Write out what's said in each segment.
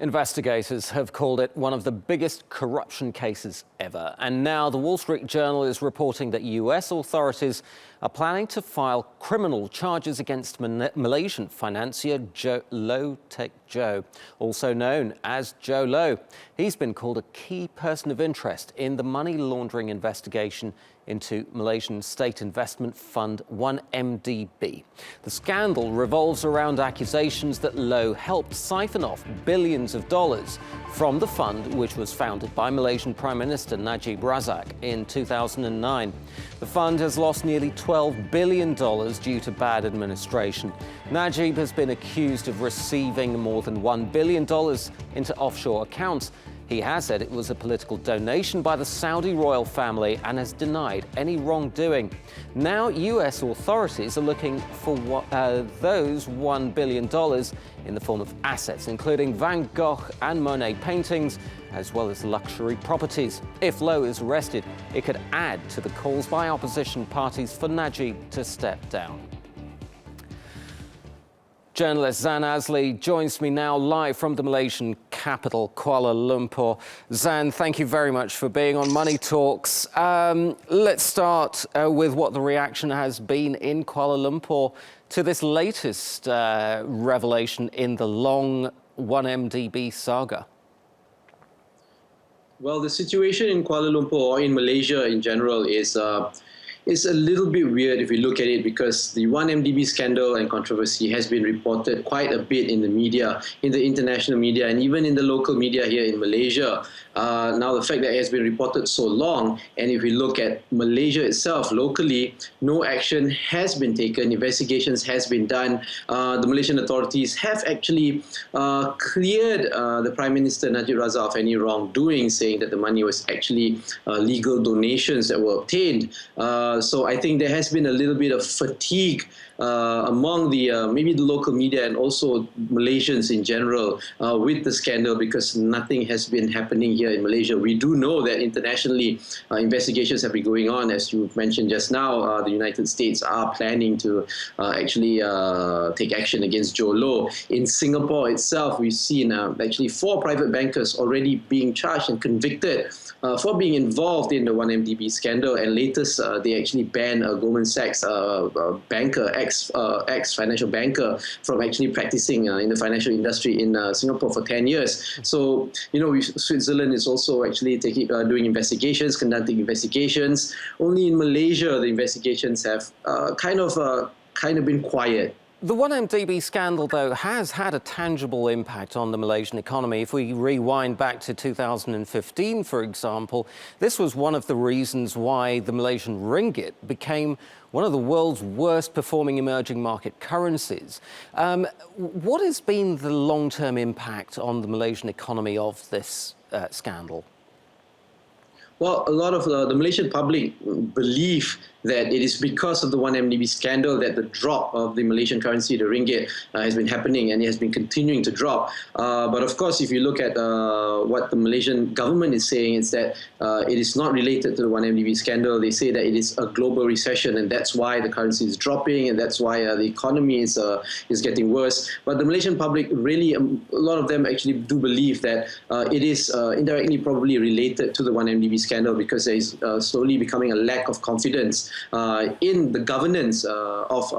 Investigators have called it one of the biggest corruption cases ever. And now the Wall Street Journal is reporting that US authorities are planning to file criminal charges against Malaysian financier Low Taek Jho, also known as Jho Low. He's been called a key person of interest in the money laundering investigation into Malaysian State Investment Fund 1MDB. The scandal revolves around accusations that Low helped siphon off billions of dollars from the fund, which was founded by Malaysian Prime Minister Najib Razak in 2009. The fund has lost nearly $12 billion due to bad administration. Najib has been accused of receiving more than $1 billion into offshore accounts. He has said it was a political donation by the Saudi royal family and has denied any wrongdoing. Now, US authorities are looking for those $1 billion in the form of assets, including Van Gogh and Monet paintings, as well as luxury properties. If Low is arrested, it could add to the calls by opposition parties for Najib to step down. Journalist Zan Azlee joins me now live from the Malaysian capital, Kuala Lumpur. Zan, thank you very much for being on Money Talks. Let's start with what the reaction has been in Kuala Lumpur to this latest revelation in the long 1MDB saga. Well, the situation in Kuala Lumpur, or in Malaysia in general, is a little bit weird if you look at it, because the 1MDB scandal and controversy has been reported quite a bit in the media, in the international media, and even in the local media here in Malaysia. Now, the fact that it has been reported so long, and if we look at Malaysia itself, locally, no action has been taken, investigations has been done. The Malaysian authorities have actually cleared the Prime Minister Najib Razak of any wrongdoing, saying that the money was actually legal donations that were obtained. So I think there has been a little bit of fatigue among the maybe the local media and also Malaysians in general with the scandal, because nothing has been happening here in Malaysia. We do know that internationally investigations have been going on. As you mentioned just now, the United States are planning to actually take action against Jho Low. In Singapore itself, we've seen actually 4 private bankers already being charged and convicted for being involved in the 1MDB scandal, and latest they actually banned a Goldman Sachs banker, ex-financial banker, from actually practicing in the financial industry in Singapore for 10 years. So, you know, Switzerland is also actually doing investigations, conducting investigations. Only in Malaysia, the investigations have kind of been quiet. The 1MDB scandal, though, has had a tangible impact on the Malaysian economy. If we rewind back to 2015, for example, this was one of the reasons why the Malaysian ringgit became one of the world's worst performing emerging market currencies. What has been the long-term impact on the Malaysian economy of this scandal? Well, a lot of the Malaysian public believe that it is because of the 1MDB scandal that the drop of the Malaysian currency, the ringgit, has been happening, and it has been continuing to drop. But of course, if you look at what the Malaysian government is saying, is that it is not related to the 1MDB scandal. They say that it is a global recession, and that's why the currency is dropping, and that's why the economy is getting worse. But the Malaysian public really, a lot of them actually do believe that it is indirectly probably related to the 1MDB scandal, because there is slowly becoming a lack of confidence in the governance of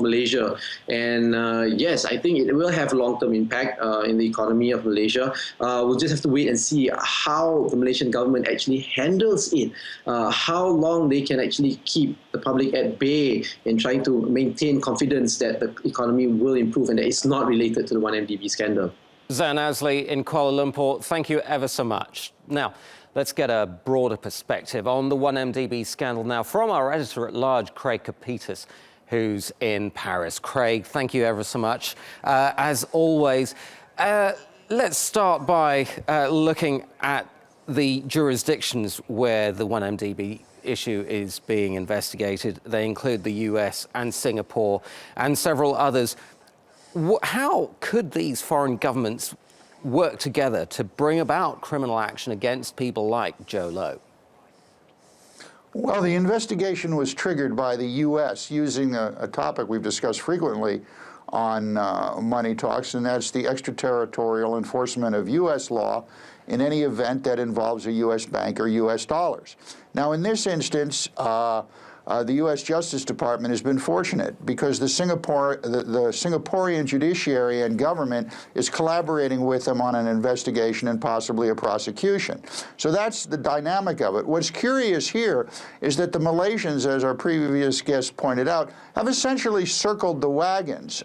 Malaysia. And yes, I think it will have a long-term impact in the economy of Malaysia. We'll just have to wait and see how the Malaysian government actually handles it, how long they can actually keep the public at bay in trying to maintain confidence that the economy will improve and that it's not related to the 1MDB scandal. Zan Azlee in Kuala Lumpur, thank you ever so much. Now, let's get a broader perspective on the 1MDB scandal now from our editor at Large, Craig Copetas, who's in Paris. Craig, thank you ever so much. As always, let's start by looking at the jurisdictions where the 1MDB issue is being investigated. They include the US and Singapore and several others. How could these foreign governments work together to bring about criminal action against people like Jho Low? Well, the investigation was triggered by the U.S. using a topic we've discussed frequently on money talks, and that's the extraterritorial enforcement of U.S. law in any event that involves a U.S. bank or U.S. dollars. Now, in this instance, the U.S. Justice Department has been fortunate because the Singaporean judiciary and government is collaborating with them on an investigation and possibly a prosecution. So that's the dynamic of it. What's curious here is that the Malaysians, as our previous guest pointed out, have essentially circled the wagons.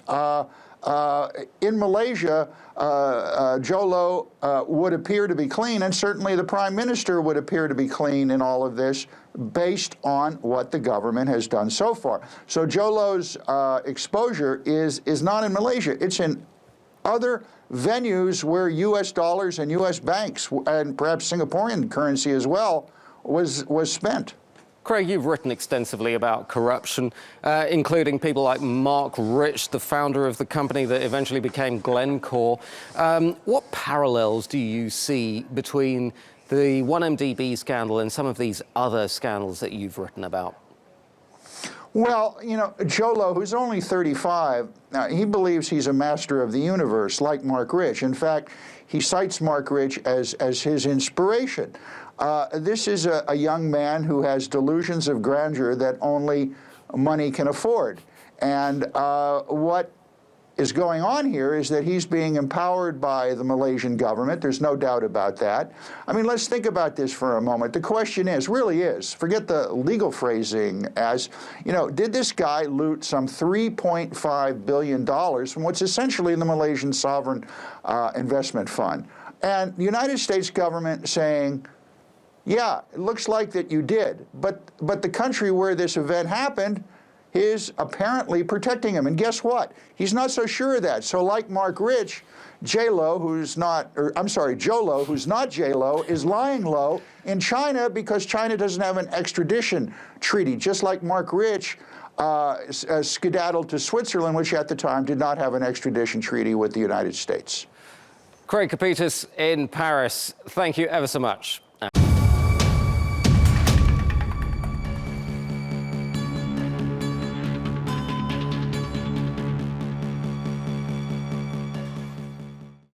In Malaysia, Jho Low would appear to be clean, and certainly the Prime Minister would appear to be clean in all of this based on what the government has done so far. So Jho Low's exposure is not in Malaysia. It's in other venues where U.S. dollars and U.S. banks, and perhaps Singaporean currency as well, was spent. Craig, you've written extensively about corruption, including people like Mark Rich, the founder of the company that eventually became Glencore. What parallels do you see between the 1MDB scandal and some of these other scandals that you've written about? Well, you know, Jho Low, who's only 35, he believes he's a master of the universe, like Mark Rich. In fact, he cites Mark Rich as his inspiration. This is a young man who has delusions of grandeur that only money can afford. And what is going on here is that he's being empowered by the Malaysian government. There's no doubt about that. I mean, let's think about this for a moment. The question is, really is, forget the legal phrasing, as, you know, did this guy loot some $3.5 billion from what's essentially the Malaysian sovereign investment fund? And the United States government saying, yeah, it looks like that you did, but the country where this event happened is apparently protecting him. And guess what? He's not so sure of that. So like Mark Rich, Jho Low, who's not J Lo, is lying low in China because China doesn't have an extradition treaty, just like Mark Rich skedaddled to Switzerland, which at the time did not have an extradition treaty with the United States. Craig Copetas in Paris, thank you ever so much.